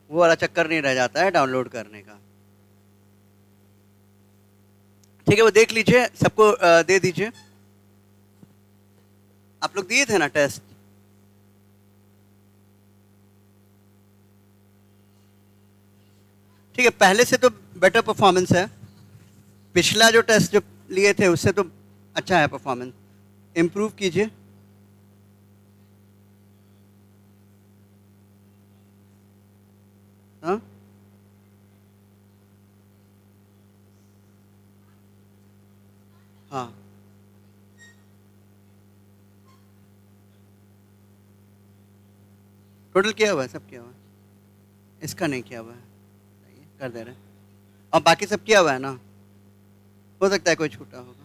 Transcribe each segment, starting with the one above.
वो वाला चक्कर नहीं रह जाता है डाउनलोड करने का। ठीक है, वो देख लीजिए, सबको दे दीजिए। आप लोग दिए थे ना टेस्ट? ठीक है, पहले से तो बेटर परफॉर्मेंस है। पिछला जो टेस्ट जो लिए थे उससे तो अच्छा है परफॉर्मेंस। इम्प्रूव कीजिए। हाँ, हाँ। टोटल किया हुआ है, सब किया हुआ है। इसका नहीं किया हुआ है। बताइए, कर दे रहे हैं। और बाकी सब किया हुआ है ना? हो सकता है कोई छूटा होगा।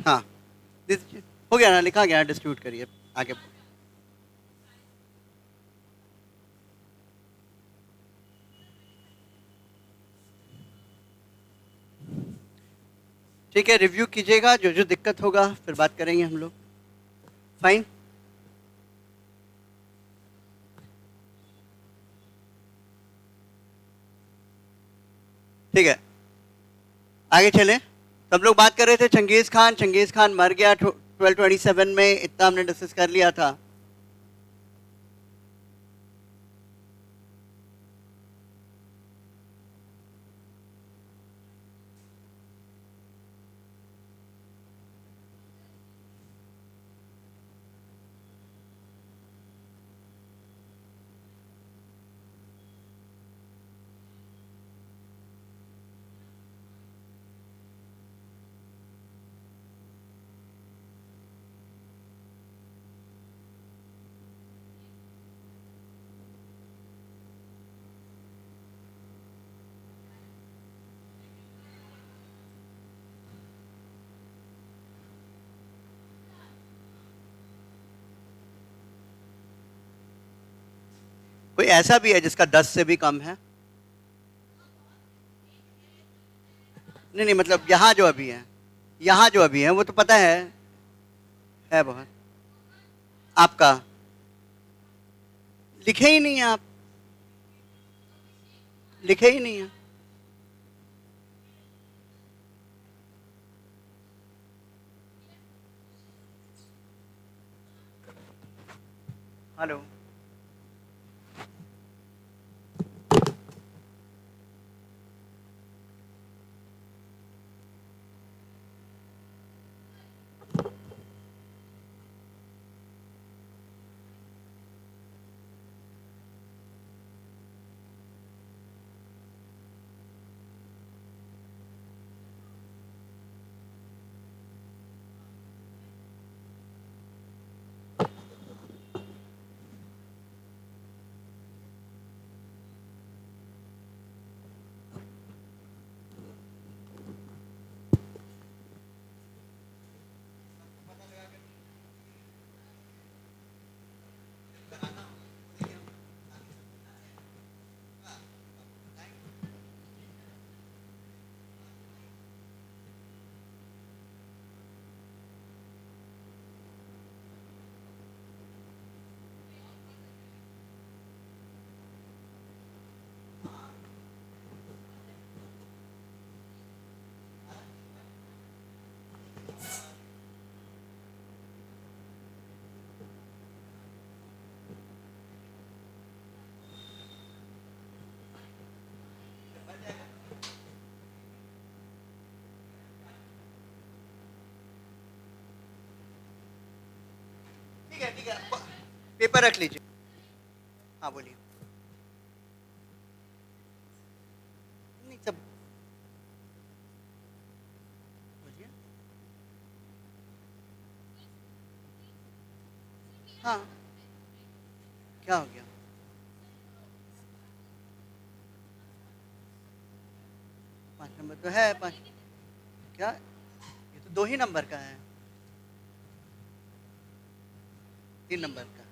हाँ, दे दीजिए। हो गया ना, लिखा गया, डिस्ट्रीब्यूट करिए। आगे। ठीक है, रिव्यू कीजिएगा, जो जो दिक्कत होगा फिर बात करेंगे हम लोग। फाइन। ठीक है, आगे चले। सब लोग बात कर रहे थे चंगेज खान मर गया 1227 में, इतना हमने डिस्कस कर लिया था। कोई ऐसा भी है जिसका 10 से भी कम है? नहीं नहीं, मतलब यहाँ जो अभी है, यहाँ जो अभी है वो तो पता है बहुत। आपका लिखे ही नहीं है आप। लिखे ही नहीं है। हेलो। ठीक है, ठीक है। पेपर रख लीजिए। हाँ, बोलिए। नहीं, सब हाँ, क्या हो गया? पाँच नंबर तो है, पाँच क्या? ये तो दो ही नंबर का है, तीन नंबर का।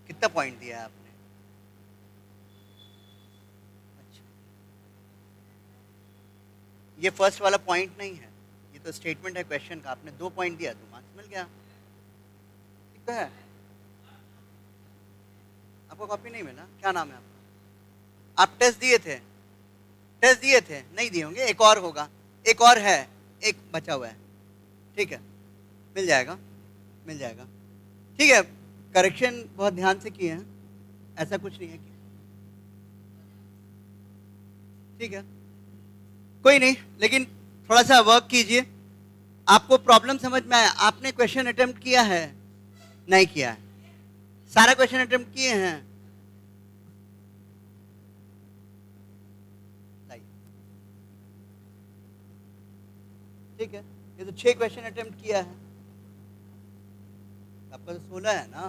कितना पॉइंट दिया है आपने? अच्छा, ये फर्स्ट वाला पॉइंट नहीं है, ये तो स्टेटमेंट है क्वेश्चन का। आपने 2 पॉइंट दिया तो मार्क्स मिल गया। ठीक तो है। आपको कॉपी नहीं मिला? क्या नाम है आपका? आप टेस्ट दिए थे? टेस्ट दिए थे? नहीं दिए होंगे, एक और होगा, एक और है, एक बचा हुआ है। ठीक है, मिल जाएगा, मिल जाएगा। ठीक है, करेक्शन बहुत ध्यान से किए हैं, ऐसा कुछ नहीं है कि ठीक है, कोई नहीं, लेकिन थोड़ा सा वर्क कीजिए। आपको प्रॉब्लम समझ में आया? आपने क्वेश्चन अटेम्प्ट किया है? नहीं किया है? सारा क्वेश्चन अटेम्प्ट किए हैं? ठीक है, ये तो 6 क्वेश्चन अटेम्प्ट किया है, आपका तो 16 है ना।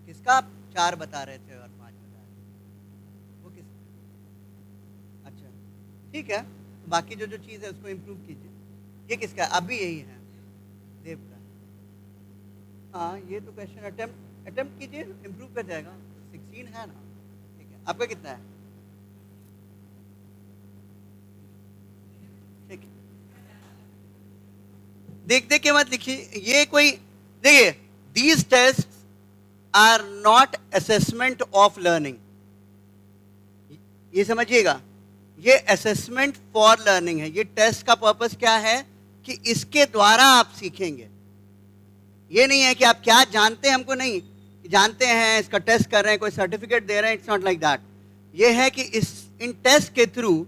किसका आप 4 बता रहे थे और 5 बता रहे थे? वो किसका? अच्छा, ठीक है, तो बाकी जो जो चीज़ है उसको इम्प्रूव कीजिए। ये किसका? अभी यही है, देव का। हाँ, ये तो क्वेश्चन अटेम्प्ट कीजिए, इम्प्रूव कर जाएगा। 16 है ना? ठीक है, आपका कितना है? ठीक है, देख देख के मत लिखिए, ये कोई, देखिए, these test are not assessment of learning, ये समझिएगा, ये असेसमेंट फॉर लर्निंग है। ये टेस्ट का पर्पस क्या है कि इसके द्वारा आप सीखेंगे। ये नहीं है कि आप क्या जानते हैं, हमको नहीं जानते हैं, इसका टेस्ट कर रहे हैं, कोई सर्टिफिकेट दे रहे हैं, इट्स नॉट लाइक दैट। ये है कि इन टेस्ट के थ्रू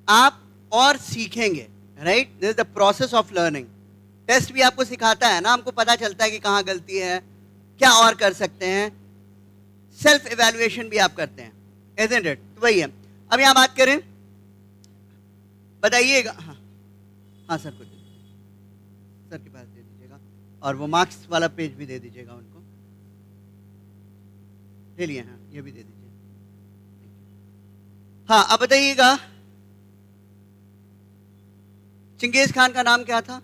आप और सीखेंगे, right? This is the process of learning. Test भी आपको सिखाता है ना, हमको पता चलता है कि कहाँ गलती है, क्या और कर सकते हैं, सेल्फ इवैल्यूएशन भी आप करते हैं, isn't it? तो वही है। अब यहाँ बात करें, बताइएगा। हाँ हाँ सर को दे दीजिए, सर के पास दे दीजिएगा, और वो मार्क्स वाला पेज भी दे दीजिएगा उनको। ले लिए? हाँ, ये भी दे दीजिए। हाँ, अब बताइएगा, चंगेज खान का नाम क्या था?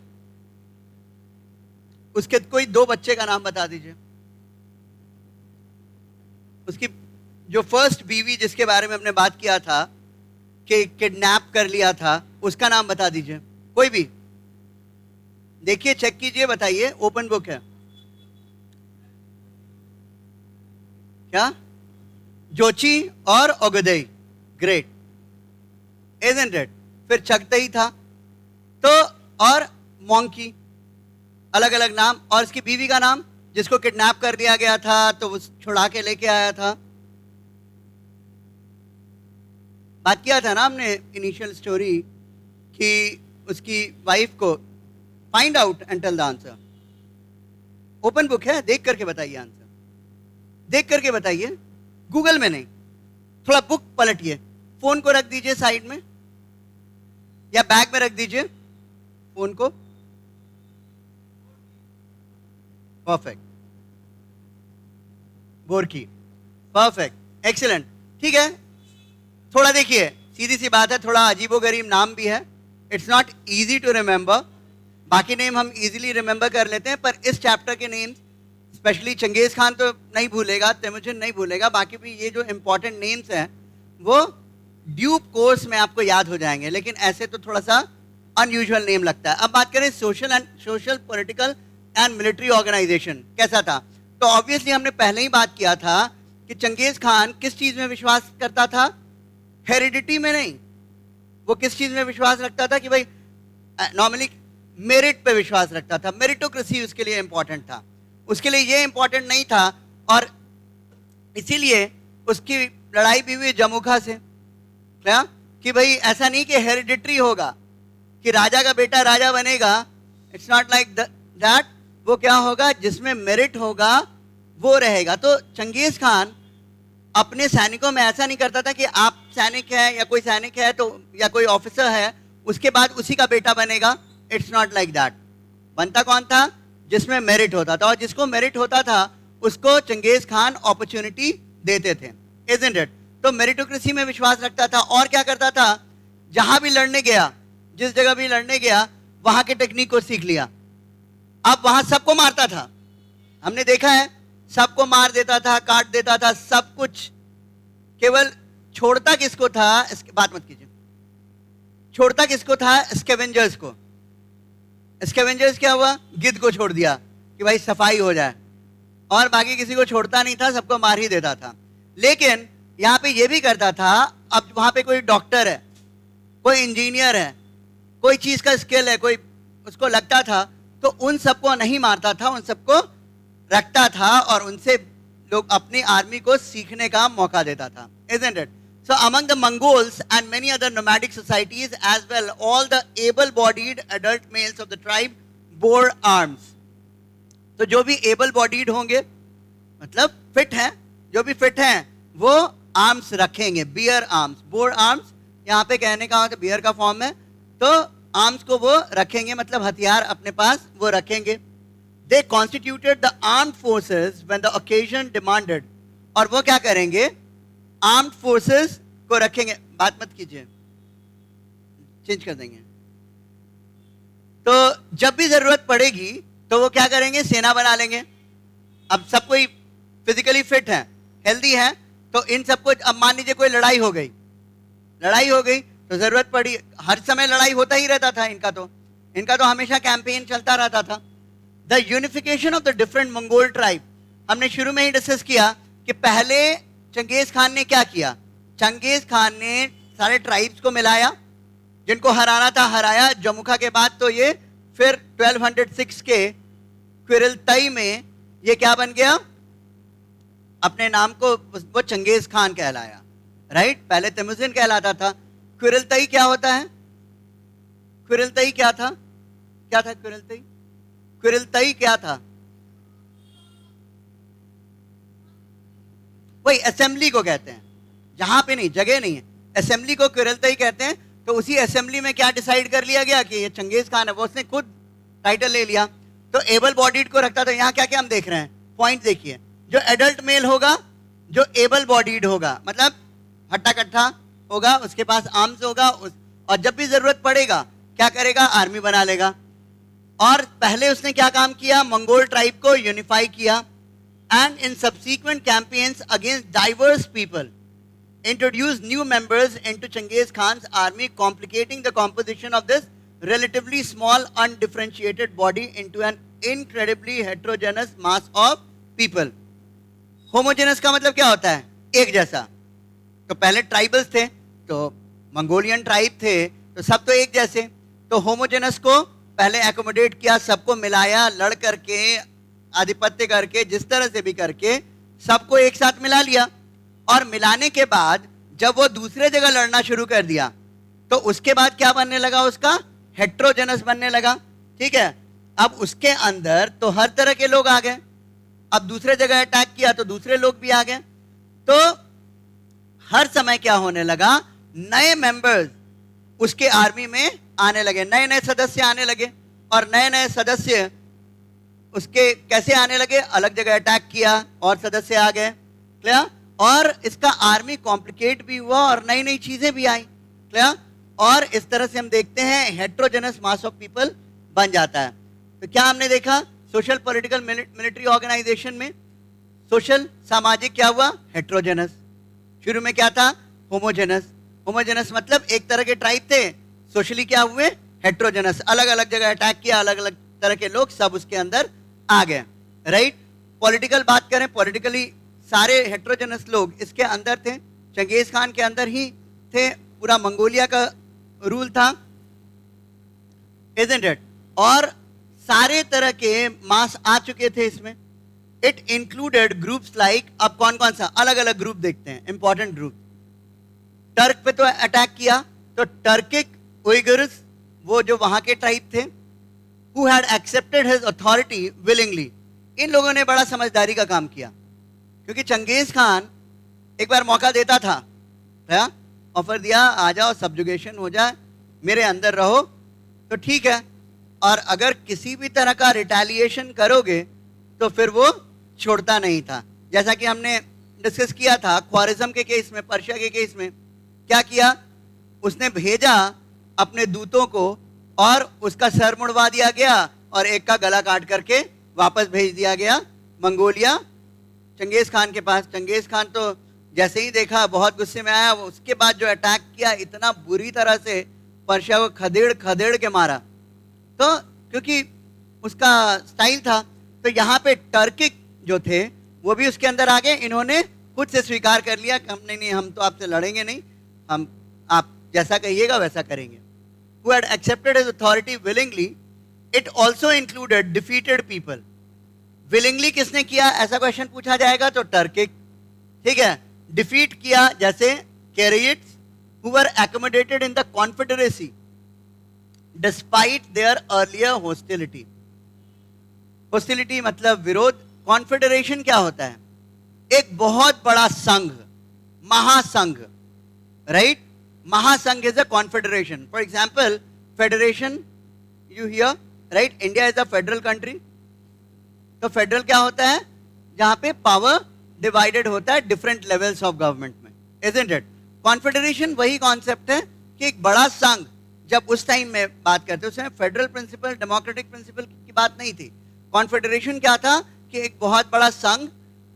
उसके कोई 2 बच्चे का नाम बता दीजिए। उसकी जो फर्स्ट बीवी जिसके बारे में हमने बात किया था कि किडनैप कर लिया था, उसका नाम बता दीजिए कोई भी। देखिए, चेक कीजिए, बताइए, ओपन बुक है। क्या? जोची और ओगदेई, ग्रेट, isn't it? फिर चगतई था, तो और मोंकी, अलग अलग नाम। और इसकी बीवी का नाम, जिसको किडनैप कर लिया गया था तो वो छुड़ा के लेके आया था, बात किया था ना हमने इनिशियल स्टोरी कि उसकी वाइफ को find out and tell the answer. Open book है, देख करके बताइए आंसर, देख करके बताइए, गूगल में नहीं। थोड़ा बुक पलटिए, फोन को रख दीजिए साइड में या बैग में रख दीजिए फोन को। परफेक्ट, बोरकी, परफेक्ट, एक्सीलेंट। ठीक है, थोड़ा देखिए, सीधी सी बात है, थोड़ा अजीबोगरीब नाम भी है, it's not easy to remember. बाकी नेम हम इजीली रिमेंबर कर लेते हैं, पर इस चैप्टर के नेम्स, स्पेशली चंगेज खान तो नहीं भूलेगा, तेमुजिन नहीं भूलेगा, बाकी भी ये जो इंपॉर्टेंट नेम्स हैं वो ड्यू कोर्स में आपको याद हो जाएंगे, लेकिन ऐसे तो थोड़ा सा अनयूजुअल नेम लगता है। अब बात करें social political and military organisation कैसा था, तो ऑब्वियसली हमने पहले ही बात किया था कि चंगेज खान किस चीज में विश्वास करता था? हेरिडिटी में नहीं, वो किस चीज में विश्वास रखता था कि भाई नॉर्मली मेरिट पे विश्वास रखता था। मेरिटोक्रेसी उसके लिए इंपॉर्टेंट था, उसके लिए ये इंपॉर्टेंट नहीं था, और इसीलिए उसकी लड़ाई भी हुई जमुखा से, क्या कि भाई ऐसा नहीं कि हेरिडिटरी होगा कि राजा का बेटा राजा बनेगा, इट्स नॉट लाइक दैट। वो क्या होगा, जिसमें मेरिट होगा वो रहेगा। तो चंगेज खान अपने सैनिकों में ऐसा नहीं करता था कि आप सैनिक है या कोई सैनिक है तो या कोई ऑफिसर है उसके बाद उसी का बेटा बनेगा, इट्स नॉट लाइक दैट। बनता कौन था? जिसमें मेरिट होता था, और जिसको मेरिट होता था उसको चंगेज खान अपॉर्चुनिटी देते थे, इजंट इट? तो मेरिटोक्रेसी में विश्वास रखता था। और क्या करता था, जहां भी लड़ने गया, जिस जगह भी लड़ने गया, वहां के टेक्निक को सीख लिया। अब वहां सबको मारता था, हमने देखा है, सबको मार देता था, काट देता था, सब कुछ। केवल छोड़ता किसको था, इसकी बात मत कीजिए, छोड़ता किसको था, स्कैवेंजर्स को। स्कैवेंजर्स क्या हुआ, गिद्ध को छोड़ दिया कि भाई सफाई हो जाए, और बाकी किसी को छोड़ता नहीं था, सबको मार ही देता था। लेकिन यहां पे ये भी करता था, अब वहां पे कोई डॉक्टर है, कोई इंजीनियर है, कोई चीज का स्किल है, कोई उसको लगता था, तो उन सबको नहीं मारता था, उन सबको रखता था और उनसे लोग अपनी आर्मी को सीखने का मौका देता था, isn't it? So among the Mongols and many other nomadic societies as well, all the able-bodied adult males of the tribe bore arms. तो जो भी able-bodied होंगे, मतलब फिट हैं, जो भी फिट हैं, वो आर्म्स रखेंगे, बियर आर्म्स, बोर आर्म्स यहाँ पे कहने का मतलब बियर का फॉर्म है, तो आर्म्स को वो रखेंगे, मतलब हथियार अपने पास वो रखेंगे। They constituted the armed forces when the occasion demanded. और वो क्या करेंगे, आर्म्ड फोर्सेस को रखेंगे, बात मत कीजिए, चेंज कर देंगे। तो जब भी जरूरत पड़ेगी तो वो क्या करेंगे, सेना बना लेंगे। अब सब कोई फिजिकली फिट है, हेल्दी है, तो इन सबको, अब मान लीजिए कोई लड़ाई हो गई, लड़ाई हो गई तो जरूरत पड़ी, हर समय लड़ाई होता ही रहता था इनका तो हमेशा कैंपेन चलता रहता था। The unification of the different Mongol tribe, हमने शुरू में ही डिस्कस किया कि पहले चंगेज खान ने क्या किया, चंगेज खान ने सारे ट्राइब्स को मिलाया, जिनको हराना था हराया। जमुखा के बाद तो ये फिर 1206 के क्विरलतई में ये क्या बन गया, अपने नाम को वो चंगेज खान कहलाया, राइट? पहले तमुजिन कहलाता था। क्विरलतई क्या होता है, क्विरलतई क्या था, क्विरलतई, क्विरलतई क्या था? वही असेंबली को कहते हैं, जहां पे नहीं, जगह नहीं है, असेंबली को क्विरलतई कहते हैं। तो उसी असेंबली में क्या डिसाइड कर लिया गया कि ये चंगेज खान है, वो उसने खुद टाइटल ले लिया। तो एबल बॉडीड को रखता था। यहाँ क्या क्या हम देख रहे हैं, पॉइंट देखिए, जो एडल्ट मेल होगा, जो एबल बॉडीड होगा, मतलब हट्टा कट्ठा होगा, उसके पास आर्म्स होगा, और जब भी जरूरत पड़ेगा क्या करेगा, आर्मी बना लेगा। और पहले उसने क्या काम किया, मंगोल ट्राइब को यूनिफाई किया, and in subsequent campaigns against diverse people introduced new members into Chengiz Khan's army, complicating the composition of this relatively small, undifferentiated body into an incredibly heterogeneous mass of people. Homogeneous का मतलब क्या होता है, एक जैसा। तो पहले tribals थे, तो मंगोलियन ट्राइब थे, तो सब तो एक जैसे। तो होमोजेनस को पहले एकोमोडेट किया, सबको मिलाया, लड़ करके, आधिपत्य करके, जिस तरह से भी करके सबको एक साथ मिला लिया। और मिलाने के बाद जब वो दूसरे जगह लड़ना शुरू कर दिया, तो उसके बाद क्या बनने लगा, उसका हेट्रोजेनस बनने लगा, ठीक है? अब उसके अंदर तो हर तरह के लोग आ गए। अब दूसरे जगह अटैक किया तो दूसरे लोग भी आ गए। तो हर समय क्या होने लगा, नए मेंबर्स उसके आर्मी में आने लगे, नए नए सदस्य आने लगे। और नए नए सदस्य उसके कैसे आने लगे, अलग जगह अटैक किया और सदस्य आ गए, क्लियर? और इसका आर्मी कॉम्प्लिकेट भी हुआ और नई नई चीजें भी आई, क्लियर? और इस तरह से हम देखते हैं हेट्रोजेनस मास ऑफ पीपल बन जाता है। तो क्या हमने देखा, सोशल पॉलिटिकल मिलिट्री ऑर्गेनाइजेशन में सोशल सामाजिक क्या हुआ, हेट्रोजेनस। शुरू में क्या था, होमोजेनस। होमोजेनस मतलब एक तरह के ट्राइब थे, सोशली क्या हुए, हेट्रोजेनस, अलग अलग जगह अटैक किया, अलग अलग तरह के लोग सब उसके अंदर आ गए, राइट? पॉलिटिकल बात करें, पॉलिटिकली सारे हेट्रोजेनस लोग इसके अंदर थे, चंगेज खान के अंदर ही थे, पूरा मंगोलिया का रूल था, isn't it? और सारे तरह के मास आ चुके थे इसमें। इट इंक्लूडेड ग्रुप्स लाइक, अब कौन कौन सा अलग अलग ग्रुप देखते हैं, इंपॉर्टेंट ग्रुप। टर्क पे तो अटैक किया, तो टर्किक उइगर्स, वो जो वहां के ट्राइब थे, who had accepted his authority willingly, इन लोगों ने बड़ा समझदारी का काम किया, क्योंकि चंगेज खान एक बार मौका देता था, ऑफर दिया, आ जाओ, सब्जुगेशन हो जाए, मेरे अंदर रहो, तो ठीक है। और अगर किसी भी तरह का रिटेलिएशन करोगे तो फिर वो छोड़ता नहीं था। जैसा कि हमने डिस्कस किया था ख्वारिज्म के केस में, पर्शिया के केस में क्या किया, उसने भेजा अपने दूतों को और उसका सर मुड़वा दिया गया और एक का गला काट करके वापस भेज दिया गया मंगोलिया चंगेज खान के पास। चंगेज खान तो जैसे ही देखा बहुत गुस्से में आया, उसके बाद जो अटैक किया इतना बुरी तरह से पर्शिया को खदेड़ खदेड़ के मारा, तो क्योंकि उसका स्टाइल था। तो यहाँ पे टर्किक जो थे वो भी उसके अंदर आ गए, इन्होंने खुद से स्वीकार कर लिया कि हम नहीं, हम तो आपसे लड़ेंगे नहीं, हम आप जैसा कहिएगा वैसा करेंगे। Who had accepted his authority willingly, it also included defeated people. willingly किसने किया ऐसा क्वेश्चन पूछा जाएगा तो टर्किक, ठीक है। डिफीट किया जैसे कैरियट्स, who were accommodated in the confederacy despite their earlier hostility. hostility मतलब विरोध। कॉन्फेडरेशन क्या होता है, एक बहुत बड़ा संघ, महासंघ, राइट। महासंघ is a confederation. For example federation you here, right, India is a federal country. तो फेडरल क्या होता है, जहां पे पावर डिवाइडेड होता है डिफरेंट लेवल्स ऑफ गवर्नमेंट में, इजंट इट। कॉन्फेडरेशन वही कॉन्सेप्ट है कि एक बड़ा संघ, जब उस टाइम में बात करते हैं उसमें फेडरल प्रिंसिपल, डेमोक्रेटिक प्रिंसिपल की बात नहीं थी। कॉन्फेडरेशन क्या था कि एक बहुत बड़ा संघ,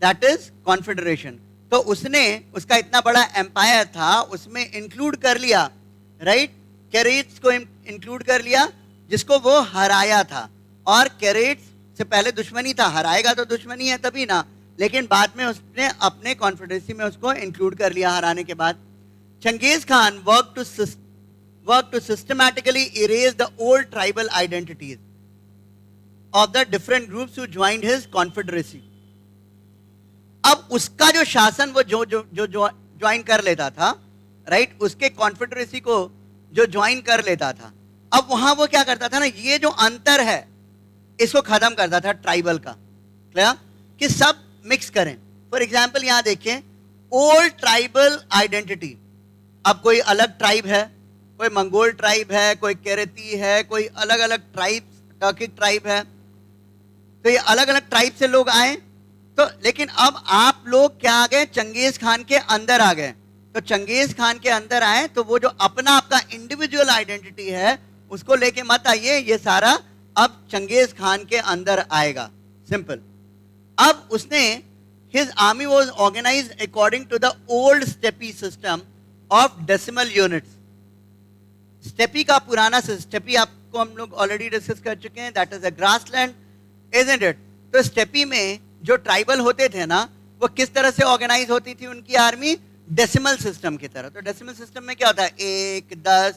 दैट इज कॉन्फेडरेशन। तो उसने, उसका इतना बड़ा एम्पायर था, उसमें इंक्लूड कर लिया, राइट, कैरेट्स को इंक्लूड कर लिया जिसको वो हराया था। और कैरेट्स से पहले दुश्मनी था, हराएगा तो दुश्मनी है तभी ना, लेकिन बाद में उसने अपने कॉन्फेडरेसी में उसको इंक्लूड कर लिया हराने के बाद। Changez Khan work to systematically erase the old tribal identities of the different groups who joined his confederacy. अब उसका जो शासन वो जो ज्वाइन कर लेता था, राइट, उसके कॉन्फेडरेसी को जो ज्वाइन कर लेता था, अब वहां वो क्या करता था ना, ये जो अंतर है इसको खत्म करता था ट्राइबल का, क्लियर, कि सब मिक्स करें। फॉर एग्जाम्पल यहां देखिए, ओल्ड ट्राइबल आइडेंटिटी। अब कोई अलग ट्राइब है, कोई मंगोल ट्राइब है, कोई केरेती है, कोई अलग अलग ट्राइब, टर्किक ट्राइब है, तो ये अलग अलग ट्राइब से लोग आए। तो लेकिन अब आप लोग क्या आ गए, चंगेज खान के अंदर आ गए। तो चंगेज खान के अंदर आए तो वो जो अपना आपका इंडिविजुअल आइडेंटिटी है उसको लेके मत आइए, ये सारा अब चंगेज खान के अंदर आएगा, सिंपल। अब उसने, his army was organised according to the old steppe system of decimal units. Steppe का पुराना, स्टेपी आपको हम लोग ऑलरेडी डिस्कस कर चुके हैं, that is a grassland, isn't it? तो स्टेपी में जो ट्राइबल होते थे ना, वो किस तरह से ऑर्गेनाइज होती थी उनकी आर्मी, डेसिमल सिस्टम की तरह। तो डेसिमल सिस्टम में क्या होता है, 1, 10,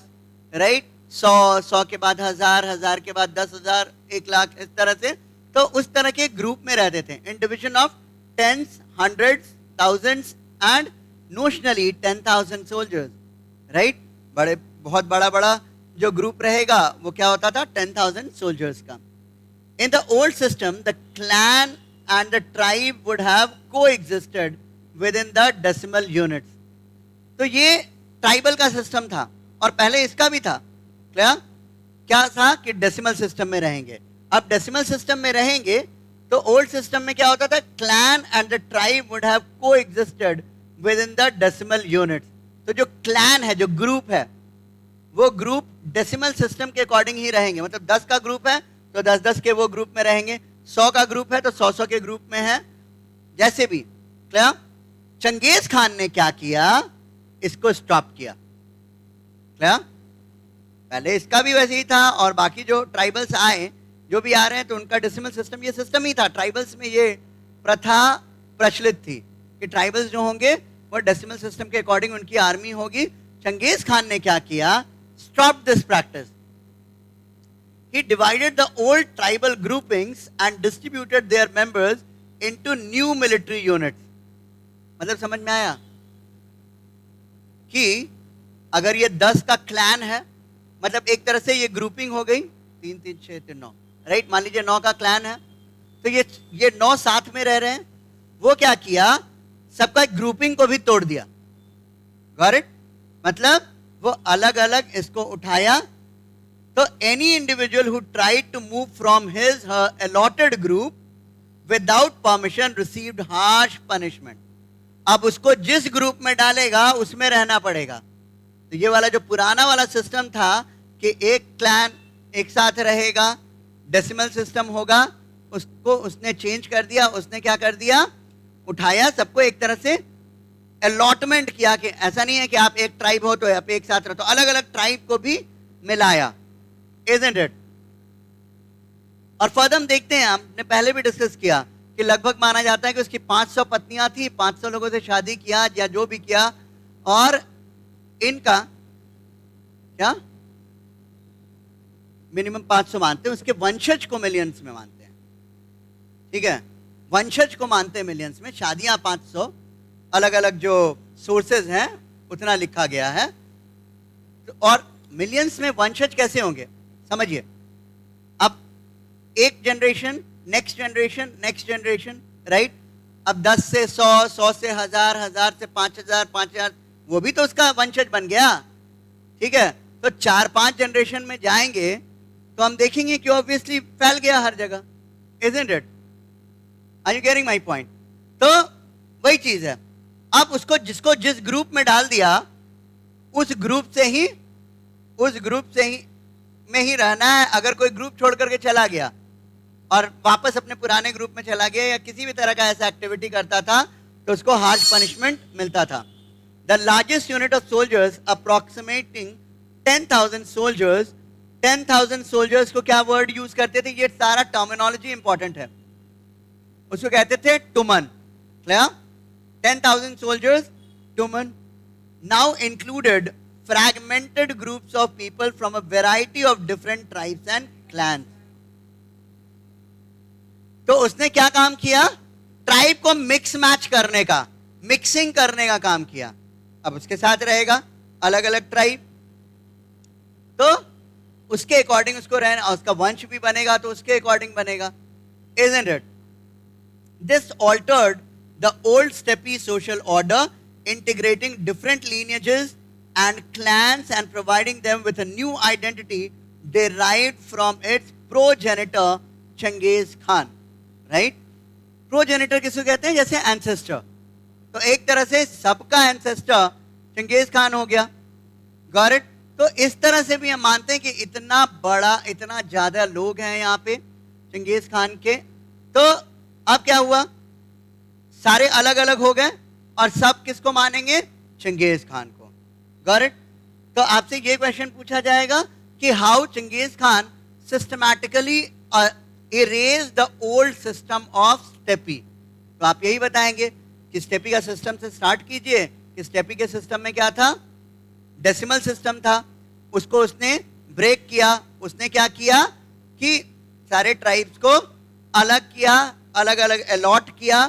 राइट, 100, 100 के बाद 1000, 1000 के बाद 10,000, 1 लाख, इस तरह से। तो उस तरह के ग्रुप में रहते थे, in division of tens, hundreds, thousands and notionally 10,000 soldiers, right. बड़े, बहुत बड़ा बड़ा जो ग्रुप रहेगा वो क्या होता था, 10,000 सोल्जर्स का। In the old system, the clan and the tribe would have coexisted within the decimal units. तो ये ट्राइबल का सिस्टम था और पहले इसका भी था, क्या था कि डेसिमल सिस्टम में रहेंगे। अब डेसिमल सिस्टम में रहेंगे तो ओल्ड सिस्टम में क्या होता था, clan and the tribe would have coexisted within the decimal units. तो जो क्लैन है, जो ग्रुप है, वो ग्रुप डेसिमल सिस्टम के अकॉर्डिंग ही रहेंगे। मतलब 10 का ग्रुप है तो 10-10 के वो ग्रुप में रहेंगे, 100 का ग्रुप है तो 100-100 के ग्रुप में है, जैसे भी, क्लियर। चंगेज खान ने क्या किया, इसको स्टॉप किया, क्लियर। पहले इसका भी वैसे ही था और बाकी जो ट्राइबल्स आए, जो भी आ रहे हैं, तो उनका डेसिमल सिस्टम, ये सिस्टम ही था। ट्राइबल्स में ये प्रथा प्रचलित थी कि ट्राइबल्स जो होंगे वो डेसिमल सिस्टम के अकॉर्डिंग उनकी आर्मी होगी। चंगेज खान ने क्या किया, stop this practice. He divided the old tribal groupings and distributed their members into new military units. मतलब समझ में आया कि अगर ये 10 का क्लैन है, मतलब एक तरह से ये ग्रुपिंग हो गई, 3 3 6 3 9, राइट। मान लीजिए 9 का क्लैन है तो ये 9 साथ में रह रहे हैं। वो क्या किया, सबका ग्रुपिंग को भी तोड़ दिया, गॉट इट। मतलब वो अलग अलग इसको उठाया। तो any individual who tried to move from his her allotted group without permission received harsh punishment. अब उसको जिस ग्रुप में डालेगा उसमें रहना पड़ेगा. तो ये वाला जो पुराना वाला सिस्टम था कि एक क्लैन एक साथ रहेगा, डेसिमल सिस्टम होगा, उसको उसने चेंज कर दिया. उसने क्या कर दिया, उठाया, सबको एक तरह से अलॉटमेंट किया कि ऐसा नहीं है कि आप एक ट्राइब हो तो आप एक साथ रहो, तो अलग अलग ट्राइब को भी मिलाया. Isn't it? और फर्दर हम देखते हैं, हमने पहले भी डिस्कस किया कि लगभग माना जाता है कि उसकी 500 पत्नियां थी, 500 लोगों से शादी किया या जो भी किया, और इनका क्या मिनिमम 500 मानते हैं, उसके वंशज को मिलियंस में मानते हैं. ठीक है, वंशज को मानते हैं मिलियंस में. शादियां 500, अलग अलग जो सोर्सेज हैं उतना लिखा गया है. और मिलियंस में वंशज कैसे होंगे समझिए. अब एक generation, next generation, next generation, right. अब 10 से 100, 100 से 1000, 1000 से 5000, 5000, वो भी तो उसका वंशज बन गया. ठीक है, तो 4-5 जनरेशन में जाएंगे तो हम देखेंगे कि ऑब्वियसली फैल गया हर जगह. Isn't it? Are you getting my point? तो वही चीज है. अब उसको जिसको जिस ग्रुप में डाल दिया उस ग्रुप से ही में ही रहना है. अगर कोई ग्रुप छोड़ करके चला गया और वापस अपने पुराने ग्रुप में चला गया या किसी भी तरह का ऐसा एक्टिविटी करता था तो उसको हार्श पनिशमेंट मिलता था. The largest unit of soldiers approximating 10,000 soldiers. 10,000 soldiers को क्या वर्ड यूज करते थे, ये सारा टर्मिनोलॉजी इंपॉर्टेंट है. उसको कहते थे टुमन. 10,000 soldiers, Tumen, now included fragmented groups of people from a variety of different tribes and clans. तो उसने क्या काम किया, ट्राइब को मिक्स मैच करने का, मिक्सिंग करने का काम किया. अब उसके साथ रहेगा अलग अलग ट्राइब, तो उसके अकॉर्डिंग उसको रहना, उसका वंश भी बनेगा तो उसके अकॉर्डिंग बनेगा. Isn't it? This altered the old steppe social order, integrating different lineages and clans and providing them with a new identity derived from its progenitor Chengiz Khan. Right? Progenitor किसको कहते हैं, जैसे ancestor. तो एक तरह से सबका ancestor चंगेज खान हो गया. Got it? तो इस तरह से भी हम मानते हैं कि इतना बड़ा, इतना ज्यादा लोग हैं यहाँ पे चंगेज खान के. तो अब क्या हुआ, सारे अलग अलग हो गए और सब किसको मानेंगे, चंगेज खान को. Got it? तो आपसे ये क्वेश्चन पूछा जाएगा कि how Changez Khan systematically erase the old system of steppe. तो आप यही बताएंगे कि स्टेपी का सिस्टम से स्टार्ट कीजिए कि स्टेपी के सिस्टम में क्या था, डेसिमल सिस्टम था, उसको उसने ब्रेक किया. उसने क्या किया कि सारे ट्राइब्स को अलग किया, अलग अलग अलॉट किया,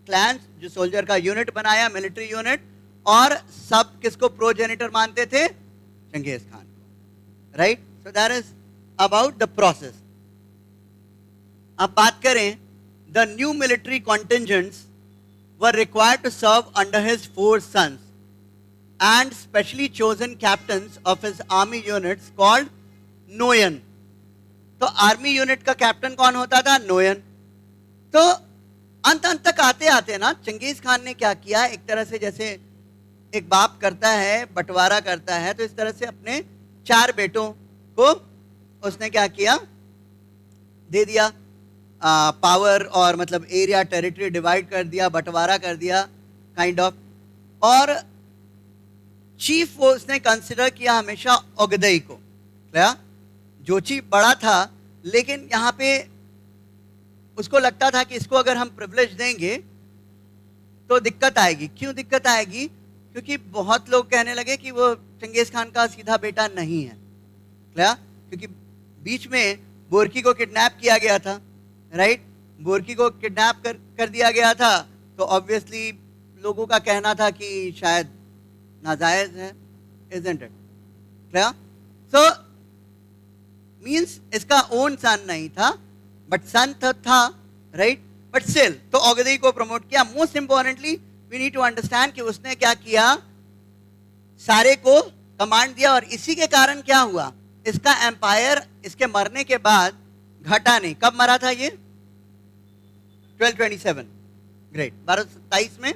क्लैंस जो सोल्जर का यूनिट बनाया, मिलिट्री यूनिट, और सब किसको प्रोजेनिटर मानते थे, चंगेज खान को. Right? So that is about the process. अब बात करें, the new military contingents were required to serve under his 4 sons and specially chosen captains of his army units called Noyan. तो आर्मी यूनिट का captain कौन होता था, नोयन. तो अंत तक आते आते ना चंगेज खान ने क्या किया, एक तरह से जैसे एक बाप करता है, बंटवारा करता है, तो इस तरह से अपने 4 बेटों को उसने क्या किया, दे दिया पावर, और मतलब एरिया, टेरिटरी डिवाइड कर दिया, बंटवारा कर दिया काइंड ऑफ. और चीफ वो उसने कंसिडर किया हमेशा ओगदेई को. क्या जो चीफ बड़ा था, लेकिन यहाँ पे उसको लगता था कि इसको अगर हम प्रिविलेज देंगे तो दिक्कत आएगी. क्यों दिक्कत आएगी, क्योंकि बहुत लोग कहने लगे कि वो चंगेज खान का सीधा बेटा नहीं है. क्या, क्योंकि बीच में बोरकी को किडनैप किया गया था. राइट? बोरकी को किडनैप कर दिया गया था, तो ऑब्वियसली लोगों का कहना था कि शायद नाजायज है. Isn't it? क्या? So मीन्स इसका ओन सन नहीं था, बट सन था. राइट? बट स्टिल तो ओगदेई को प्रमोट किया. Most importantly we need to understand कि उसने क्या किया, सारे को कमांड दिया. और इसी के कारण क्या हुआ, इसका एम्पायर इसके मरने के बाद घटा नहीं. कब मरा था ये? 1227. ग्रेट. 1227 में.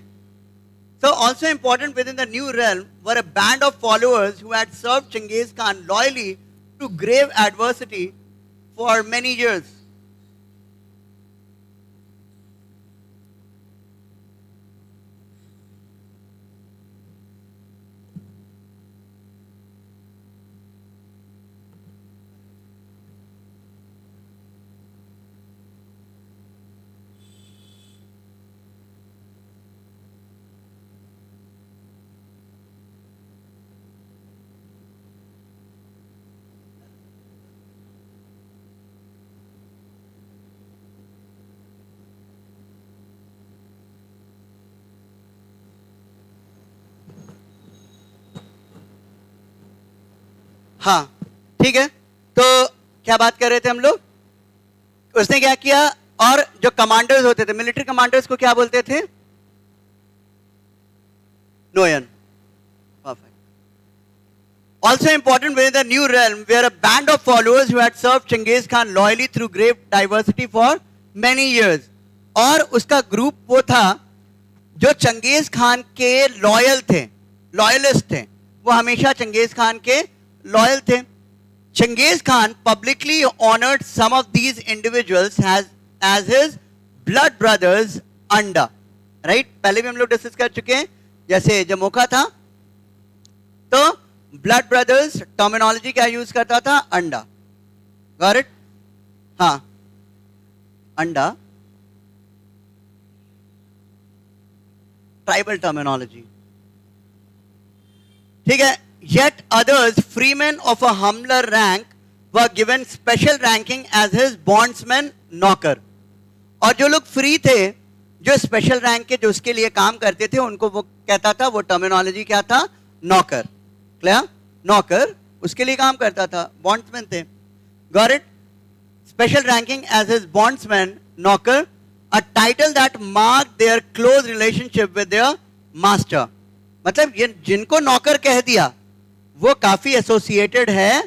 So also important within the new realm were a band of followers who had served Genghis Khan loyally to grave adversity for many years. हाँ ठीक है. तो क्या बात कर रहे थे हम लोग? उसने क्या किया? और जो कमांडर्स होते थे, मिलिट्री कमांडर्स को क्या बोलते थे? Noyan. Perfect. Also important within the new realm were a band of followers who had served Genghis Khan loyally through great diversity for many years. और उसका ग्रुप वो था जो चंगेज खान के लॉयल थे, लॉयलिस्ट थे. वो हमेशा चंगेज खान के लॉयल थे. Genghis Khan publicly honored some of these individuals as his blood brothers under. Right? पहले भी हम लोग डिस्कस कर चुके हैं. जैसे जमोका था तो ब्लड ब्रदर्स टर्मिनोलॉजी क्या यूज करता था? अंडा. Got it? हाँ, अंडा ट्राइबल टर्मिनोलॉजी. ठीक है. Yet others, freemen of a humbler rank, were given special ranking as his bondsman नौकर. और जो लोग फ्री थे, जो स्पेशल रैंक के जो उसके लिए काम करते थे, उनको वो कहता था, वो टर्मिनोलॉजी क्या था? नौकर. क्लियर? नौकर उसके लिए काम करता था, बॉन्ड्समैन थे. Got it? Special ranking as his bondsman नौकर, a title that marked their close relationship with their master. मतलब ये जिनको नौकर कह दिया वो काफी एसोसिएटेड है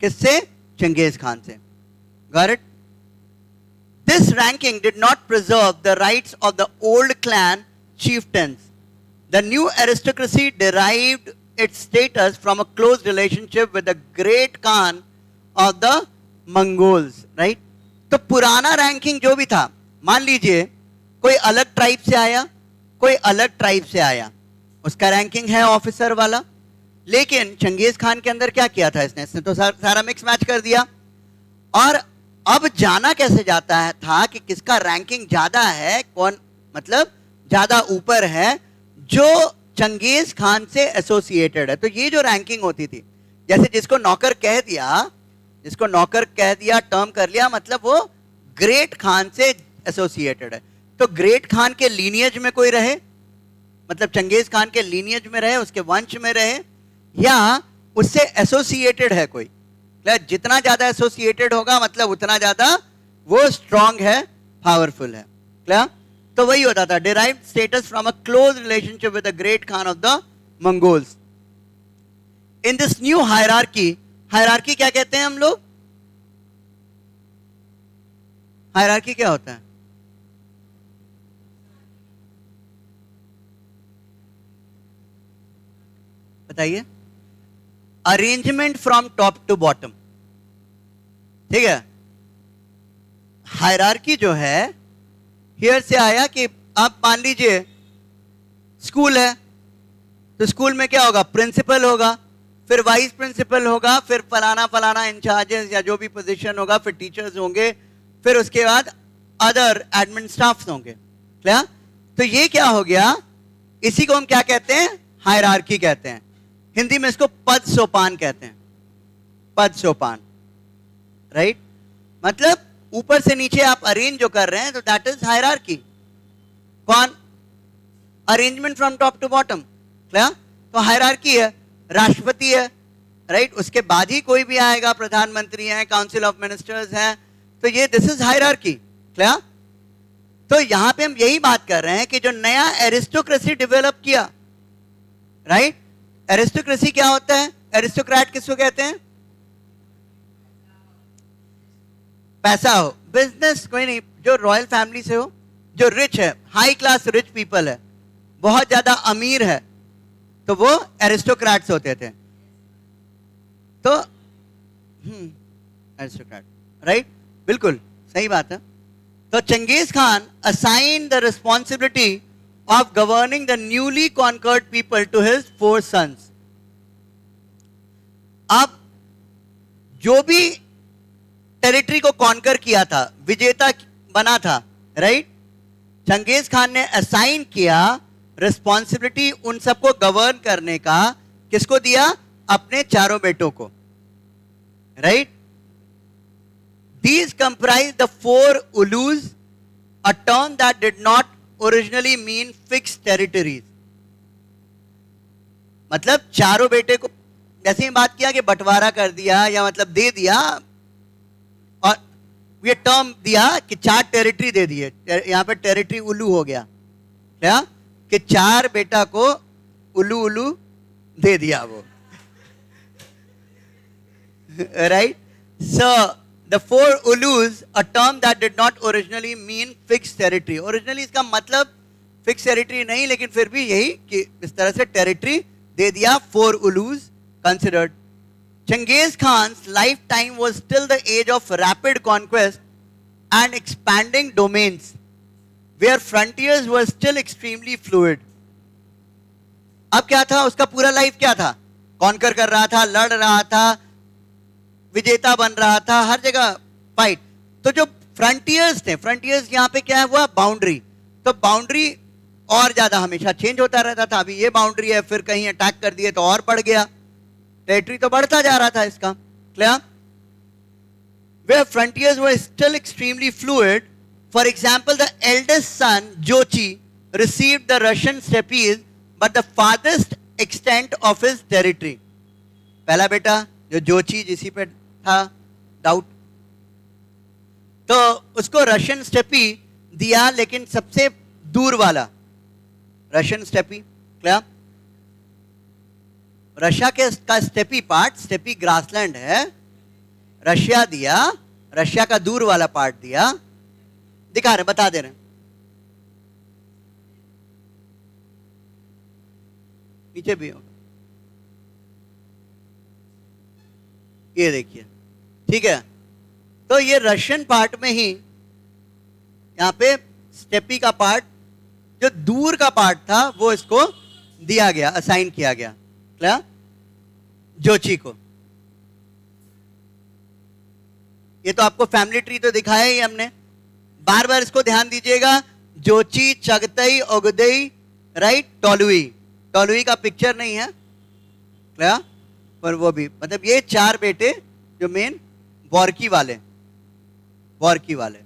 किससे? चंगेज खान से. Got it? This ranking did not preserve the rights of the old clan chieftains. The new aristocracy derived its status from a close relationship with the great Khan of the Mongols. Right? तो पुराना ranking जो भी था, मान लीजिए कोई अलग tribe से आया, कोई अलग ट्राइब से आया, उसका रैंकिंग है ऑफिसर वाला. लेकिन चंगेज खान के अंदर क्या किया था इसने तो सारा मिक्स मैच कर दिया. और अब जाना कैसे जाता है था कि किसका रैंकिंग ज्यादा है, कौन मतलब ज्यादा ऊपर है, जो चंगेज खान से एसोसिएटेड है. तो ये जो रैंकिंग होती थी, जैसे जिसको नौकर कह दिया, जिसको नौकर कह दिया, टर्म कर लिया, मतलब वो ग्रेट खान से एसोसिएटेड है. तो ग्रेट खान के लीनियज में कोई रहे, मतलब चंगेज खान के लीनियज में रहे, उसके वंश में रहे, या उससे एसोसिएटेड है कोई. जितना ज्यादा एसोसिएटेड होगा मतलब उतना ज्यादा वो स्ट्रांग है, पावरफुल है. क्लियर? तो वही होता था, derived status from a close relationship with the great Khan of the Mongols. In this new hierarchy, hierarchy क्या कहते हैं हम लोग? हायरार्की क्या होता है? बताइए. Arrangement from top to bottom. ठीक है. हायरार्की जो है हियर से आया कि आप मान लीजिए स्कूल है, तो स्कूल में क्या होगा? प्रिंसिपल होगा, फिर वाइस प्रिंसिपल होगा, फिर फलाना फलाना इंचार्जेस या जो भी पोजीशन होगा, फिर टीचर्स होंगे, फिर उसके बाद अदर एडमिन स्टाफ होंगे. क्या? तो ये क्या हो गया? इसी को हम क्या कहते हैं? हायरार्की कहते हैं. हिंदी में इसको पद सोपान कहते हैं. पद सोपान. राइट? मतलब ऊपर से नीचे आप अरेंज जो कर रहे हैं, तो दैट इज हायरार्की. कौन? Arrangement from top to bottom. क्या? तो हायरार्की है. राष्ट्रपति है, राइट? उसके बाद ही कोई भी आएगा, प्रधानमंत्री है, काउंसिल ऑफ मिनिस्टर्स है. तो ये दिस इज हायरार्की. क्या? तो यहां पे हम यही बात कर रहे हैं कि जो नया एरिस्टोक्रेसी डेवलप किया, राइट? एरिस्टोक्रेसी क्या होता है? एरिस्टोक्रेट किसको कहते हैं? पैसा हो, बिजनेस कोई नहीं, जो रॉयल फैमिली से हो, जो रिच है, हाई क्लास रिच पीपल है, बहुत ज्यादा अमीर है, तो वो एरिस्टोक्रेट्स होते थे। तो एरिस्टोक्रेट, राइट, बिल्कुल सही बात है। तो Changez Khan assign the responsibility of governing the newly conquered people to his 4 sons. अब जो भी टेरिटरी को कॉन्कर किया था, विजेता बना था, राइट, चंगेज खान ने असाइन किया रिस्पॉन्सिबिलिटी उन सबको गवर्न करने का, किसको दिया? अपने चारों बेटों को, right. These comprise the 4 ulus, a term that did not originally mean fix territories. मतलब चारों बेटे को जैसे ही बात किया कि बंटवारा कर दिया या मतलब दे दिया, और ये टर्म दिया कि 4 टेरिटरी दे दिए, यहां पे टेरिटरी उल्लू हो गया, क्या कि 4 बेटा को उल्लू उल्लू दे दिया वो, right. So The 4 ulus, a term that did not originally mean fixed territory. Originally इसका मतलब fixed territory नहीं, लेकिन फिर भी यही कि इस तरह से territory दे दिया। 4 ulus considered. Genghis Khan's lifetime was still the age of rapid conquest and expanding domains, where frontiers were still extremely fluid. अब क्या था? उसका पूरा लाइफ क्या था? कॉन्कर कर रहा था, लड़ रहा था, विजेता बन रहा था, हर जगह फाइट। तो जो फ्रंटियर्स थे, फ्रंटियर्स यहां पे क्या हुआ? बाउंड्री। तो बाउंड्री और ज्यादा हमेशा चेंज होता रहता था। अभी ये बाउंड्री है, फिर कहीं अटैक कर दिए तो और बढ़ गया, टेरिटरी तो बढ़ता जा रहा था इसका, clear. Where frontiers were still extremely fluid, for example, the eldest son Jochi received the Russian steppes, but the farthest extent of his territory. पहला बेटा जो जोची, जिसी पे था डाउट, तो उसको रशियन स्टेपी दिया, लेकिन सबसे दूर वाला रशियन स्टेपी, क्या रशिया के का स्टेपी पार्ट, स्टेपी ग्रासलैंड है, रशिया दिया, रशिया का दूर वाला पार्ट दिया, दिखा रहे, बता दे रहे, नीचे भी होगा, ये देखिए, ठीक है। तो ये रशियन पार्ट में ही यहां पे स्टेपी का पार्ट, जो दूर का पार्ट था, वो इसको दिया गया, असाइन किया गया, क्या जोची को। ये तो आपको फैमिली ट्री तो दिखाया ही हमने, बार बार इसको ध्यान दीजिएगा। जोची, चगतई, ओगदई, राइट, टोलुई। टोलुई का पिक्चर नहीं है, क्या, पर वो भी, मतलब ये 4 बेटे जो मेन वॉरकी वाले, वॉरकी वाले,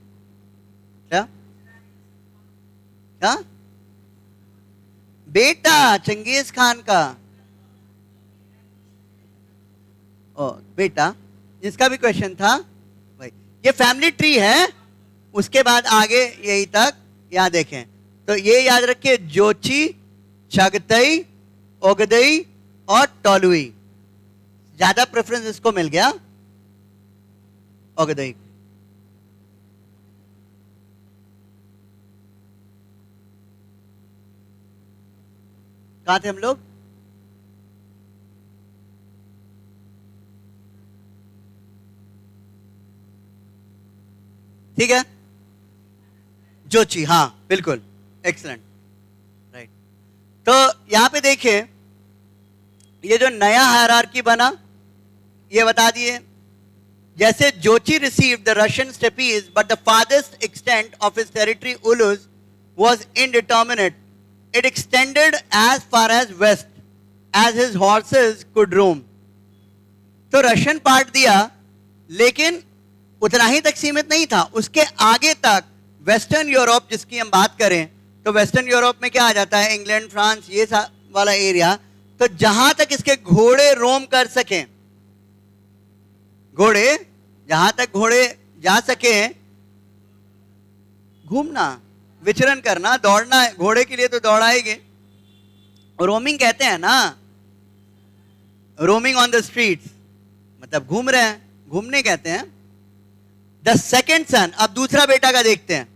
क्या क्या बेटा चंगेज खान का, ओ बेटा, जिसका भी क्वेश्चन था भाई, ये फैमिली ट्री है। उसके बाद आगे यही तक, यहां देखें तो ये याद रखिए, जोची, चगतई, ओगदई और टोलुई। ज्यादा प्रेफरेंस इसको मिल गया, ओगदई। कहां थे हम लोग? ठीक है, जोची, हाँ बिल्कुल, एक्सलेंट, राइट। तो यहां पे देखिए, ये जो नया हायरार्की बना, ये बता दिए, जैसे जोची received the Russian steppes, but the farthest extent of his territory Ulus was indeterminate. It extended as far as west as his horses could roam. तो रशियन पार्ट दिया, लेकिन उतना ही तक सीमित नहीं था, उसके आगे तक वेस्टर्न यूरोप, जिसकी हम बात करें तो वेस्टर्न यूरोप में क्या आ जाता है? इंग्लैंड, फ्रांस, ये वाला एरिया। तो जहां तक इसके घोड़े रोम कर सकें, घोड़े जहां तक घोड़े जा सके, घूमना, विचरण करना, दौड़ना, घोड़े के लिए तो दौड़ाएंगे, रोमिंग कहते हैं ना, रोमिंग ऑन द स्ट्रीट्स, मतलब घूम रहे हैं, घूमने कहते हैं। द सेकेंड सन, अब दूसरा बेटा का देखते हैं.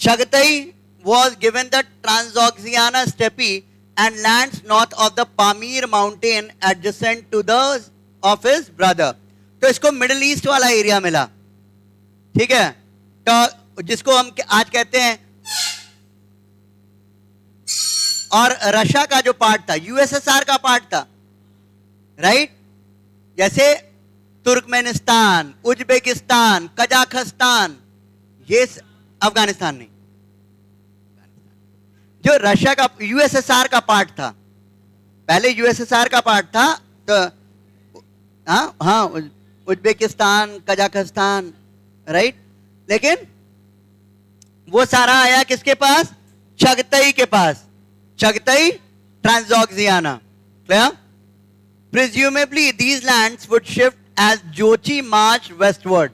Chagatai was given the Transoxiana steppe and lands north of the Pamir mountain adjacent to the of his brother. तो इसको मिडिल ईस्ट वाला एरिया मिला, ठीक है, तो जिसको हम आज कहते हैं, और रशिया का जो पार्ट था यूएसएसआर का पार्ट था, राइट. जैसे तुर्कमेनिस्तान, उज्बेकिस्तान, कजाकिस्तान, ये अफगानिस्तान नहीं, जो रशिया का यूएसएसआर का पार्ट था, पहले यूएसएसआर का पार्ट था, तो हाँ उज्बेकिस्तान, कजाकिस्तान, राइट. लेकिन वो सारा आया किसके पास? चगतई के पास. Chagatai Transoxiana. Clear? Presumably these lands would shift as Jochi marched westward.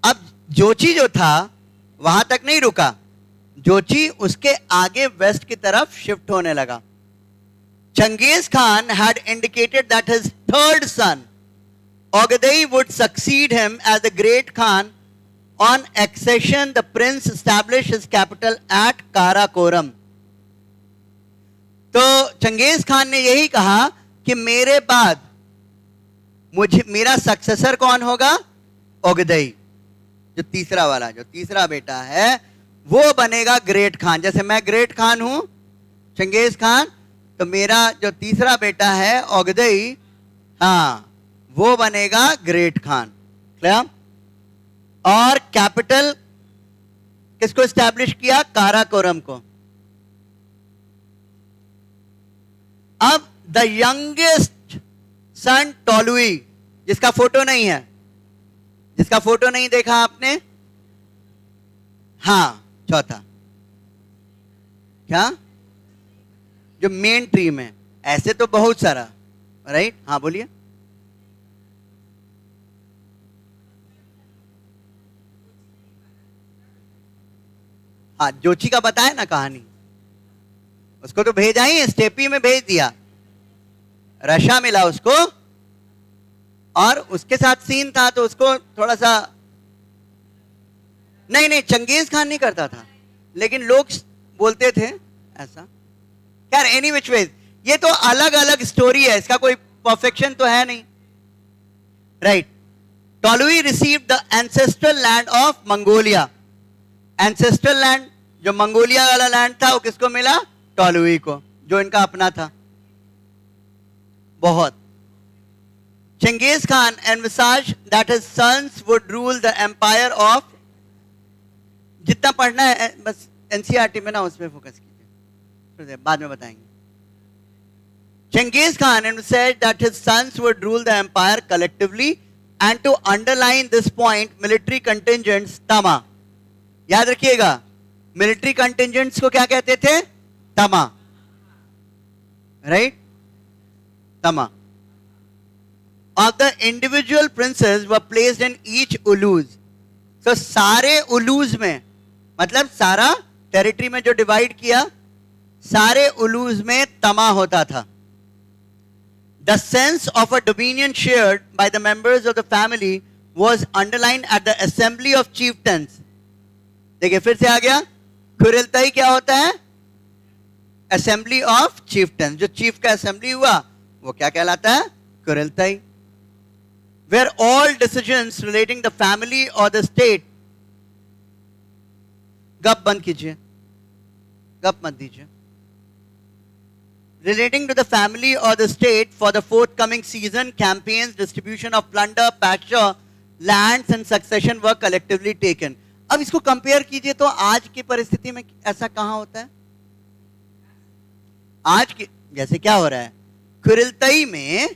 अब जोची जो था वहां तक नहीं रुका, जोची उसके आगे वेस्ट की तरफ शिफ्ट होने लगा. Genghis Khan had indicated that his third son Ogadai would succeed him as the great Khan. On accession, the prince established his capital at Karakoram. तो चंगेज खान ने यही कहा कि मेरे बाद मुझे मेरा सक्सेसर कौन होगा? ओगदई, जो तीसरा वाला, जो तीसरा बेटा है वो बनेगा ग्रेट खान. जैसे मैं ग्रेट खान हूं, चंगेज खान, तो मेरा जो तीसरा बेटा है ओगदई, हाँ, वो बनेगा ग्रेट खान. क्लियर? और कैपिटल किसको एस्टैब्लिश किया? काराकोरम को. अब द यंगेस्ट सन टोलुई, जिसका फोटो नहीं है, जिसका फोटो नहीं देखा आपने, हाँ, चौथा, क्या? जो मेन ट्री में, ऐसे तो बहुत सारा, राइट. हाँ बोलिए. हाँ, जोची का बताया ना कहानी, उसको तो भेजा ही, स्टेपी में भेज दिया, रशिया मिला उसको, और उसके साथ सीन था, तो उसको थोड़ा सा, नहीं चंगेज खान नहीं करता था, लेकिन लोग बोलते थे ऐसा. यार एनी विच वेज, ये तो अलग अलग स्टोरी है, इसका कोई परफेक्शन तो है नहीं, right. Tolui received the ancestral land of Mongolia. Ancestral land, जो मंगोलिया वाला लैंड था, वो किसको मिला? टोलुई को, जो इनका अपना था. बहुत. Genghis Khan envisaged that his sons would rule the empire of, जितना पढ़ना है बस एनसीईआरटी में ना, उसमें फोकस कीजिए, बाद में बताएंगे. Genghis Khan envisaged that his sons would rule the empire collectively, and to underline this point, military contingents तमा. याद रखिएगा, मिलिट्री कंटिजेंट्स को क्या कहते थे? तमा, राइट. तमा. Of the individual princes were placed in each ulus. So सारे उलूज में, मतलब सारा टेरिटरी में जो डिवाइड किया, सारे उलूज में तमा होता था. The sense of a dominion shared by the members of the family was underlined at the assembly of chieftains. देखिए फिर से आ गया, खुरिलताई क्या होता है? Assembly of chieftain. जो चीफ का असेंबली हुआ वो क्या कहलाता है? खुरिलताई. Where all decisions relating the family or the state, गप बंद कीजिए, गप मत दीजिए, relating to the family or the state for the forthcoming season, campaigns, distribution of plunder, pasture, lands and succession were collectively taken. अब इसको compare कीजिए तो आज की परिस्थिति में ऐसा कहां होता है? आज की जैसे क्या हो रहा है, खुरिलताई में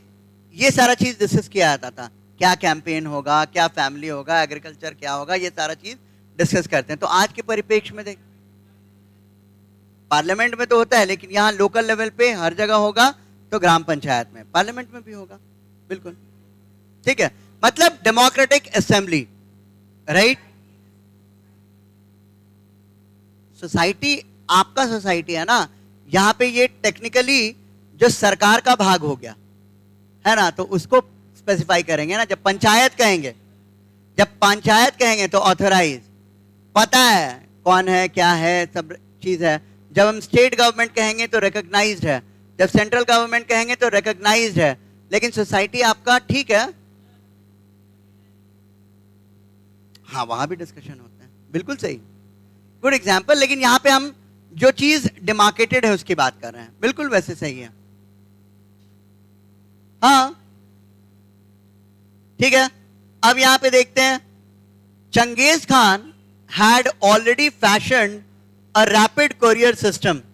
ये सारा चीज डिस्कस किया जाता था, क्या कैंपेन होगा, क्या फैमिली होगा, एग्रीकल्चर क्या होगा, ये सारा चीज डिस्कस करते हैं. तो आज के परिप्रेक्ष्य में देख, पार्लियामेंट में तो होता है, लेकिन यहाँ लोकल लेवल पे हर जगह होगा, तो ग्राम पंचायत में, पार्लियामेंट में भी होगा. बिल्कुल ठीक है, मतलब डेमोक्रेटिक असेंबली, राइट. सोसाइटी आपका सोसाइटी है ना, यहाँ पे ये टेक्निकली जो सरकार का भाग हो गया है ना, तो उसको स्पेसिफाई करेंगे ना, जब पंचायत कहेंगे, जब पंचायत कहेंगे तो ऑथराइज, पता है कौन है क्या है सब चीज है। जब हम स्टेट गवर्नमेंट कहेंगे तो रिकॉग्नाइज्ड है, जब सेंट्रल गवर्नमेंट कहेंगे तो रिकॉग्नाइज्ड है। लेकिन सोसाइटी आपका ठीक है, हाँ वहां भी डिस्कशन होता है, बिल्कुल सही, गुड एग्जाम्पल। लेकिन यहां पे हम जो चीज डिमार्केटेड है उसकी बात कर रहे हैं, बिल्कुल वैसे सही है। हाँ ठीक है, अब यहां पे देखते हैं, Changez Khan had already fashioned a rapid courier system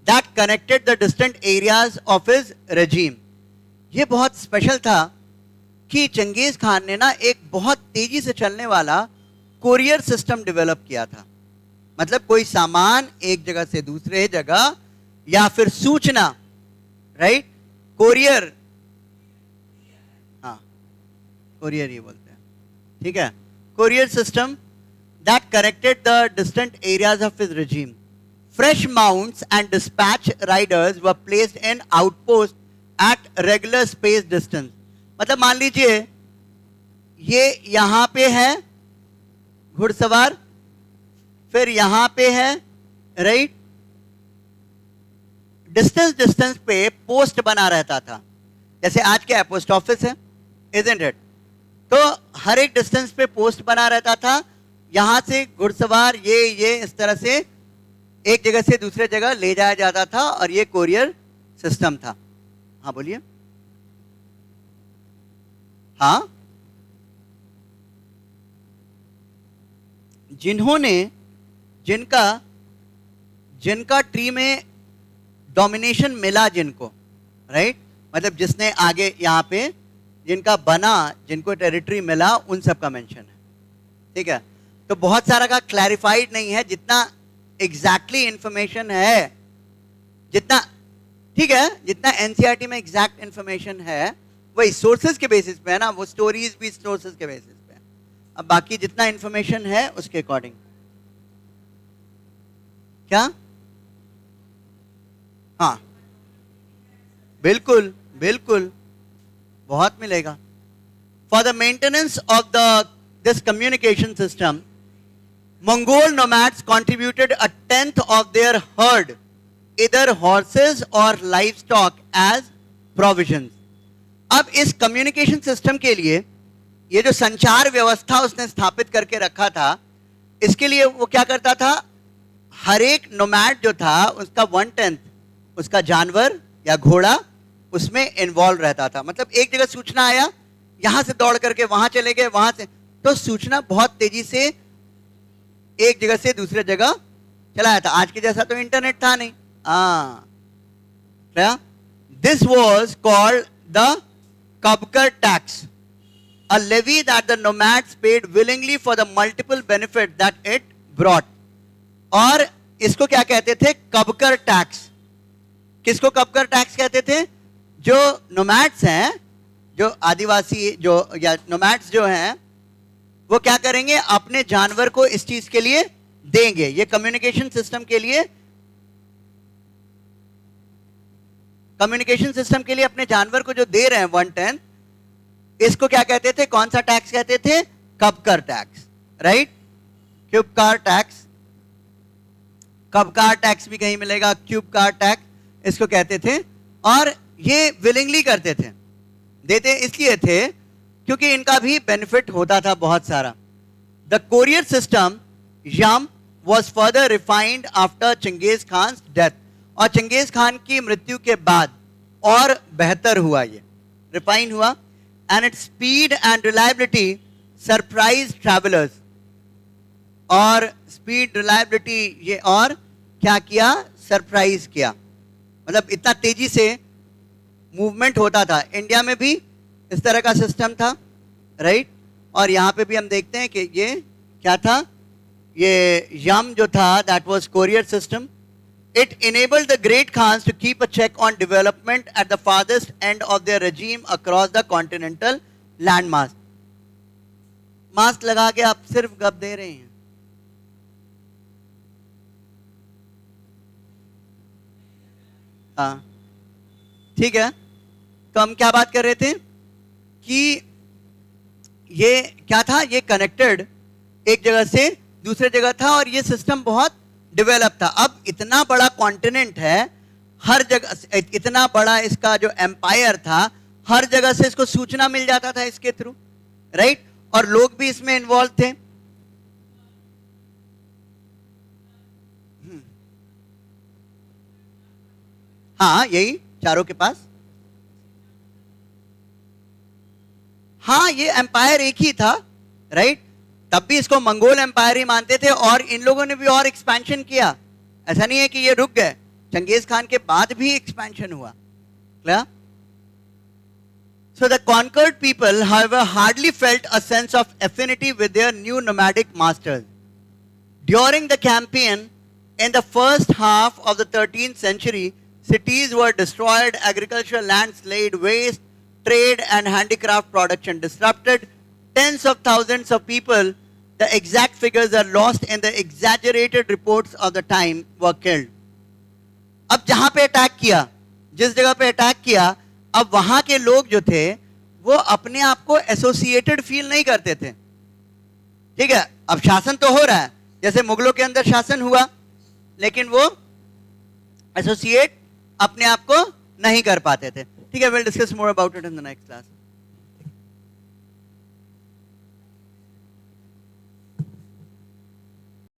that connected the distant areas of his regime. ये बहुत स्पेशल था कि चंगेज खान ने ना एक बहुत तेजी से चलने वाला कोरियर सिस्टम डेवलप किया था। मतलब कोई सामान एक जगह से दूसरे जगह या फिर सूचना, राइट, कोरियर, हाँ कोरियर ये बोलते हैं, ठीक है, courier system that connected the distant areas of his regime. Fresh mounts and dispatch riders were placed in outposts at regular spaced distance. मतलब मान लीजिए ये यहां पे है घुड़सवार, फिर यहां पे है, राइट, डिस्टेंस पे पोस्ट बना रहता था, जैसे आज क्या है पोस्ट ऑफिस है, isn't it? तो हर एक डिस्टेंस पे पोस्ट बना रहता था, यहां से घुड़सवार ये इस तरह से एक जगह से दूसरे जगह ले जाया जाता था, और ये कोरियर सिस्टम था। हाँ बोलिए। हाँ, जिन्होंने जिनका ट्री में डोमिनेशन मिला, जिनको, राइट, मतलब जिसने आगे यहाँ पे जिनका बना, जिनको टेरिटरी मिला, उन सब का मेंशन है, ठीक है। तो बहुत सारा का क्लैरिफाइड नहीं है, जितना एग्जैक्टली इंफॉर्मेशन है, जितना, ठीक है, जितना एनसीईआरटी में एग्जैक्ट इंफॉर्मेशन है वही सोर्सेज के बेसिस पे है ना, वो स्टोरीज भी सोर्सेज के बेसिस पे है। अब बाकी जितना इंफॉर्मेशन है उसके अकॉर्डिंग, क्या, हाँ बिल्कुल बिल्कुल, बहुत मिलेगा। For the maintenance of this communication system, Mongol nomads contributed a tenth of their herd, either horses or livestock, as provisions. अब इस कम्युनिकेशन सिस्टम के लिए ये जो संचार व्यवस्था उसने स्थापित करके रखा था, इसके लिए वो क्या करता था, हर एक नोमैड जो था उसका 1/10 उसका जानवर या घोड़ा उसमें इन्वॉल्व रहता था। मतलब एक जगह सूचना आया, यहां से दौड़ करके वहां चले गए, वहां से, तो सूचना बहुत तेजी से एक जगह से दूसरे जगह चलाया था। आज के जैसा तो इंटरनेट था नहीं। This was called the qubchur tax, a levy that the nomads paid willingly for the multiple benefit that it brought. और इसको क्या कहते थे, कबकर टैक्स। किसको कबकर टैक्स कहते थे, जो नोमैड्स हैं, जो आदिवासी जो या नोमैड्स जो हैं, वो क्या करेंगे, अपने जानवर को इस चीज के लिए देंगे। ये कम्युनिकेशन सिस्टम के लिए, कम्युनिकेशन सिस्टम के लिए अपने जानवर को जो दे रहे हैं 1/10, इसको क्या कहते थे, कौन सा टैक्स कहते थे, कबकर टैक्स, राइट, क्यूबकार टैक्स। कबकार टैक्स भी कहीं मिलेगा, क्यूबकार टैक्स इसको कहते थे। और ये विलिंगली करते थे, देते इसलिए थे क्योंकि इनका भी बेनिफिट होता था बहुत सारा। The courier system yam was further refined after Changez Khan death, और चंगेज खान की मृत्यु के बाद और बेहतर हुआ, ये रिफाइन हुआ। And its speed and reliability surprise travellers, और स्पीड रिलायबिलिटी ये और क्या किया, सरप्राइज किया। मतलब इतना तेजी से मूवमेंट होता था। इंडिया में भी इस तरह का सिस्टम था, राइट, और यहाँ पे भी हम देखते हैं कि ये क्या था, ये यम जो था that was courier system. It enabled the great khans to keep a check on development at the farthest end of their regime across the continental landmass. Mask लगा के आप सिर्फ गप दे रहे हैं। हाँ ठीक है, तो हम क्या बात कर रहे थे, कि ये क्या था, ये कनेक्टेड एक जगह से दूसरे जगह था और ये सिस्टम बहुत डेवलप था। अब इतना बड़ा कॉन्टिनेंट है, हर जगह इतना बड़ा इसका जो एम्पायर था, हर जगह से इसको सूचना मिल जाता था इसके थ्रू, राइट? और लोग भी इसमें इन्वॉल्व थे। हाँ, यही चारों के पास। हाँ, ये एम्पायर एक ही था, राइट? तब भी इसको मंगोल एम्पायर ही मानते थे और इन लोगों ने भी और एक्सपेंशन किया। ऐसा नहीं है कि ये रुक गए, चंगेज खान के बाद भी एक्सपेंशन हुआ। Clear? So the conquered people, however, hardly felt a sense of affinity with their new nomadic masters. During the campaign, in the first half of the 13th century, cities were destroyed, agricultural lands laid waste, trade and handicraft production disrupted, tens of thousands of people, the exact figures are lost in the exaggerated reports of the time, were killed. अब जहां पे attack किया, जिस जगह पे attack किया, अब वहां के लोग जो थे वो अपने आप को एसोसिएटेड फील नहीं करते थे। ठीक है, अब शासन तो हो रहा है, जैसे मुगलों के अंदर शासन हुआ, लेकिन वो एसोसिएट अपने आप को नहीं कर पाते थे। ठीक है, will discuss more about it in the next class.